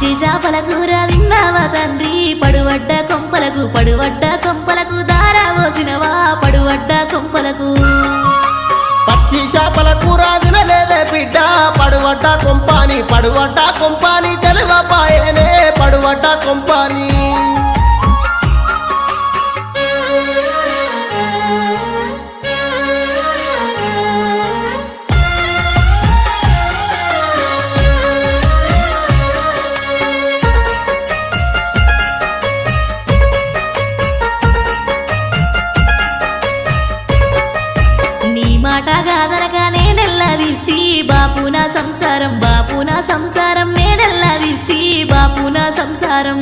పచ్చి చేపల కూర తిన్నావా తండ్రి పడువడ్డ కొంపలకు దారా పోసినవా పడువడ్డ కొంపలకు పచ్చి చేపల కూర తినలేదే బిడ్డ పడువడ్డ కొంపాని తెలువపాయనే పడువడ్డ కొంపాని మాట గాదరగా నేనెల్లాదిస్తి బాపు నా సంసారం నేనెల్లాదిస్తి బాపు నా సంసారం